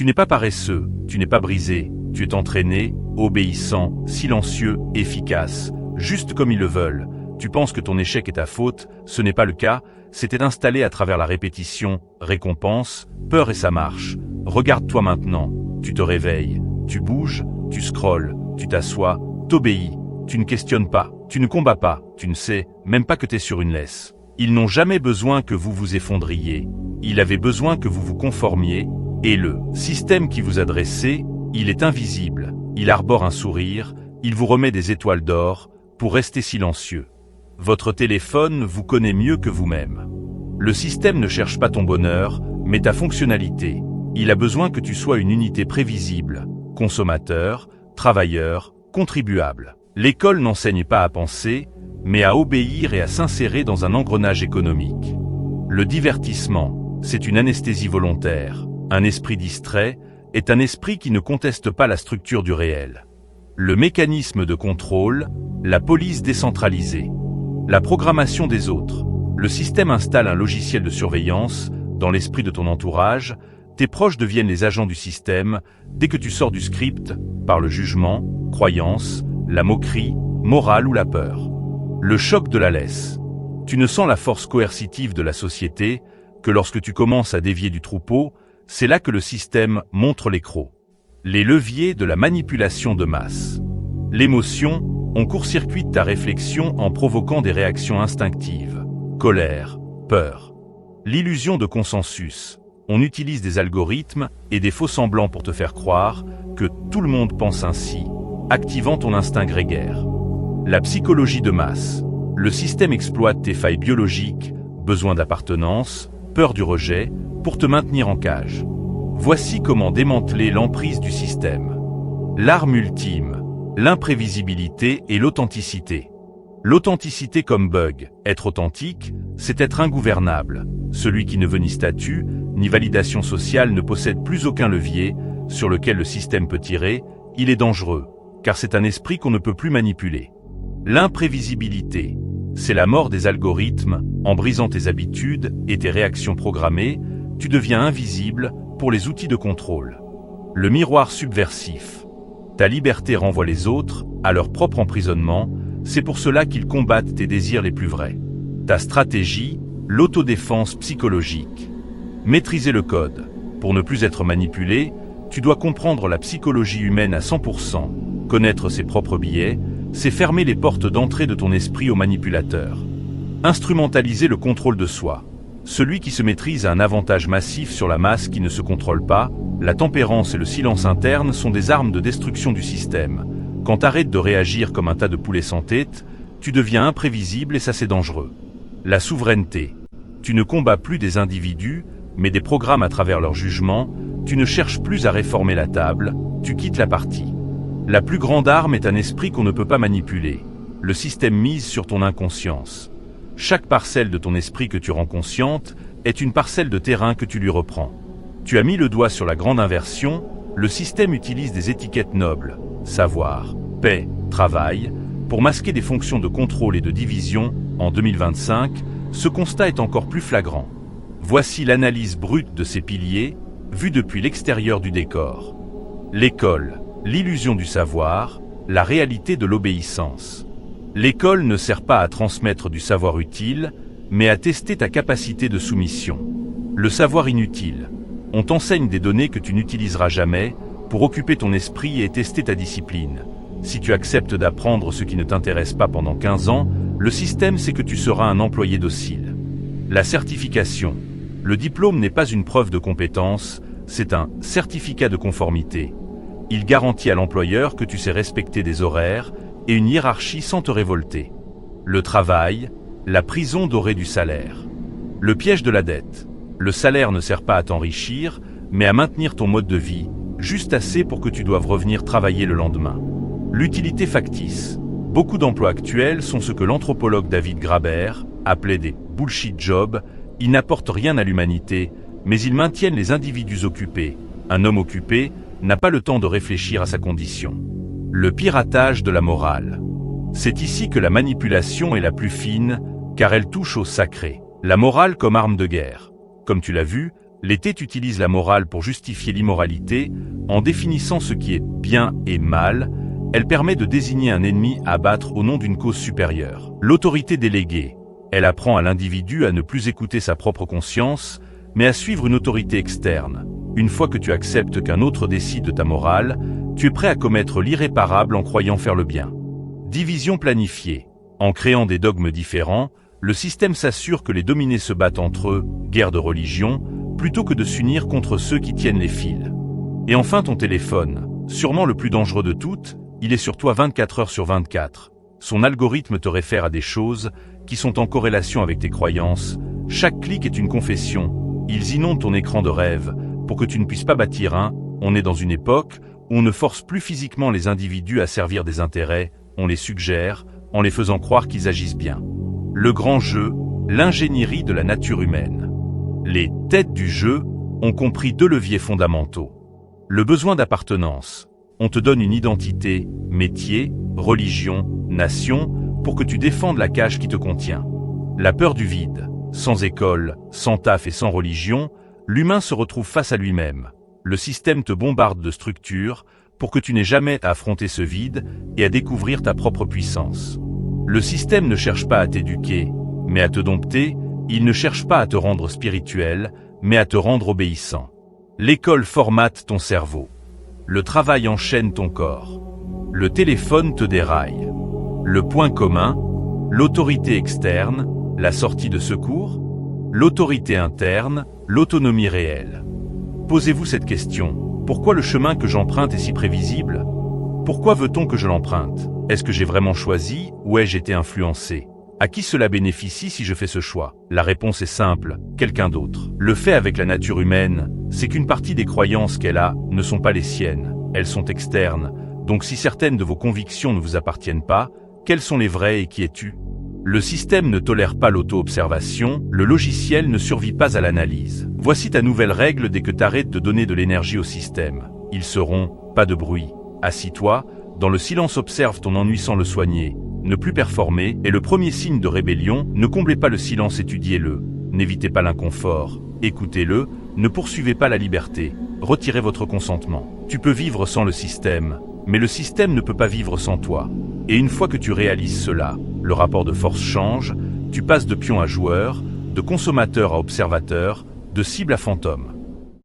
Tu n'es pas paresseux, tu n'es pas brisé, tu es entraîné, obéissant, silencieux, efficace, juste comme ils le veulent. Tu penses que ton échec est ta faute, ce n'est pas le cas, c'était installé à travers la répétition, récompense, peur et ça marche. Regarde-toi maintenant, tu te réveilles, tu bouges, tu scrolles, tu t'assois, t'obéis, tu ne questionnes pas, tu ne combats pas, tu ne sais même pas que t'es sur une laisse. Ils n'ont jamais besoin que vous vous effondriez, ils avaient besoin que vous vous conformiez, et le système qui vous a dressé, il est invisible, il arbore un sourire, il vous remet des étoiles d'or, pour rester silencieux. Votre téléphone vous connaît mieux que vous-même. Le système ne cherche pas ton bonheur, mais ta fonctionnalité. Il a besoin que tu sois une unité prévisible, consommateur, travailleur, contribuable. L'école n'enseigne pas à penser, mais à obéir et à s'insérer dans un engrenage économique. Le divertissement, c'est une anesthésie volontaire. Un esprit distrait est un esprit qui ne conteste pas la structure du réel. Le mécanisme de contrôle, la police décentralisée. La programmation des autres. Le système installe un logiciel de surveillance dans l'esprit de ton entourage. Tes proches deviennent les agents du système dès que tu sors du script par le jugement, croyance, la moquerie, morale ou la peur. Le choc de la laisse. Tu ne sens la force coercitive de la société que lorsque tu commences à dévier du troupeau, c'est là que le système montre les crocs. Les leviers de la manipulation de masse. L'émotion, on court-circuite ta réflexion en provoquant des réactions instinctives. Colère, peur. L'illusion de consensus. On utilise des algorithmes et des faux-semblants pour te faire croire que tout le monde pense ainsi, activant ton instinct grégaire. La psychologie de masse. Le système exploite tes failles biologiques, besoin d'appartenance, peur du rejet, pour te maintenir en cage. Voici comment démanteler l'emprise du système. L'arme ultime, l'imprévisibilité et l'authenticité. L'authenticité comme bug, être authentique, c'est être ingouvernable. Celui qui ne veut ni statut, ni validation sociale ne possède plus aucun levier sur lequel le système peut tirer, il est dangereux, car c'est un esprit qu'on ne peut plus manipuler. L'imprévisibilité, c'est la mort des algorithmes, en brisant tes habitudes et tes réactions programmées, tu deviens invisible pour les outils de contrôle. Le miroir subversif. Ta liberté renvoie les autres à leur propre emprisonnement, c'est pour cela qu'ils combattent tes désirs les plus vrais. Ta stratégie, l'autodéfense psychologique. Maîtriser le code. Pour ne plus être manipulé, tu dois comprendre la psychologie humaine à 100%. Connaître ses propres biais, c'est fermer les portes d'entrée de ton esprit aux manipulateurs. Instrumentaliser le contrôle de soi. Celui qui se maîtrise a un avantage massif sur la masse qui ne se contrôle pas. La tempérance et le silence interne sont des armes de destruction du système. Quand t'arrêtes de réagir comme un tas de poulets sans tête, tu deviens imprévisible et ça c'est dangereux. La souveraineté. Tu ne combats plus des individus, mais des programmes à travers leur jugement. Tu ne cherches plus à réformer la table, tu quittes la partie. La plus grande arme est un esprit qu'on ne peut pas manipuler. Le système mise sur ton inconscience. Chaque parcelle de ton esprit que tu rends consciente est une parcelle de terrain que tu lui reprends. Tu as mis le doigt sur la grande inversion, le système utilise des étiquettes nobles, savoir, paix, travail, pour masquer des fonctions de contrôle et de division. En 2025, ce constat est encore plus flagrant. Voici l'analyse brute de ces piliers, vue depuis l'extérieur du décor. L'école, l'illusion du savoir, la réalité de l'obéissance. L'école ne sert pas à transmettre du savoir utile, mais à tester ta capacité de soumission. Le savoir inutile. On t'enseigne des données que tu n'utiliseras jamais pour occuper ton esprit et tester ta discipline. Si tu acceptes d'apprendre ce qui ne t'intéresse pas pendant 15 ans, le système sait que tu seras un employé docile. La certification. Le diplôme n'est pas une preuve de compétence, c'est un certificat de conformité. Il garantit à l'employeur que tu sais respecter des horaires et une hiérarchie sans te révolter. Le travail, la prison dorée du salaire. Le piège de la dette. Le salaire ne sert pas à t'enrichir, mais à maintenir ton mode de vie, juste assez pour que tu doives revenir travailler le lendemain. L'utilité factice. Beaucoup d'emplois actuels sont ce que l'anthropologue David Graeber appelait des bullshit jobs. Ils n'apportent rien à l'humanité, mais ils maintiennent les individus occupés. Un homme occupé n'a pas le temps de réfléchir à sa condition. Le piratage de la morale. C'est ici que la manipulation est la plus fine, car elle touche au sacré. La morale comme arme de guerre. Comme tu l'as vu, Les têtes utilisent la morale pour justifier l'immoralité, en définissant ce qui est bien et mal. Elle permet de désigner un ennemi à abattre au nom d'une cause supérieure. L'autorité déléguée. Elle apprend à l'individu à ne plus écouter sa propre conscience, mais à suivre une autorité externe. Une fois que tu acceptes qu'un autre décide de ta morale, tu es prêt à commettre l'irréparable en croyant faire le bien. Division planifiée. En créant des dogmes différents, le système s'assure que les dominés se battent entre eux, guerre de religion, plutôt que de s'unir contre ceux qui tiennent les fils. Et enfin ton téléphone, sûrement le plus dangereux de toutes, il est sur toi 24 heures sur 24. Son algorithme te réfère à des choses qui sont en corrélation avec tes croyances. Chaque clic est une confession. Ils inondent ton écran de rêve pour que tu ne puisses pas bâtir un. On est dans une époque où on ne force plus physiquement les individus à servir des intérêts, on les suggère en les faisant croire qu'ils agissent bien. Le grand jeu, l'ingénierie de la nature humaine. Les têtes du jeu ont compris 2 leviers fondamentaux. Le besoin d'appartenance. On te donne une identité, métier, religion, nation, pour que tu défendes la cage qui te contient. La peur du vide. Sans école, sans taf et sans religion, l'humain se retrouve face à lui-même. Le système te bombarde de structures pour que tu n'aies jamais à affronter ce vide et à découvrir ta propre puissance. Le système ne cherche pas à t'éduquer, mais à te dompter. Il ne cherche pas à te rendre spirituel, mais à te rendre obéissant. L'école formate ton cerveau. Le travail enchaîne ton corps. Le téléphone te déraille. Le point commun, l'autorité externe, la sortie de secours, l'autorité interne, l'autonomie réelle. Posez-vous cette question. Pourquoi le chemin que j'emprunte est si prévisible? Pourquoi veut-on que je l'emprunte? Est-ce que j'ai vraiment choisi ou ai-je été influencé? À qui cela bénéficie si je fais ce choix? La réponse est simple, quelqu'un d'autre. Le fait avec la nature humaine, c'est qu'une partie des croyances qu'elle a ne sont pas les siennes, elles sont externes. Donc si certaines de vos convictions ne vous appartiennent pas, quelles sont les vraies et qui es-tu? Le système ne tolère pas l'auto-observation, le logiciel ne survit pas à l'analyse. Voici ta nouvelle règle dès que t'arrêtes de donner de l'énergie au système. Ils seront, pas de bruit. Assis-toi, dans le silence observe ton ennui sans le soigner. Ne plus performer est le premier signe de rébellion. Ne comblez pas le silence, étudiez-le. N'évitez pas l'inconfort, écoutez-le. Ne poursuivez pas la liberté, retirez votre consentement. Tu peux vivre sans le système, mais le système ne peut pas vivre sans toi. Et une fois que tu réalises cela, le rapport de force change, tu passes de pion à joueur, de consommateur à observateur, de cible à fantôme.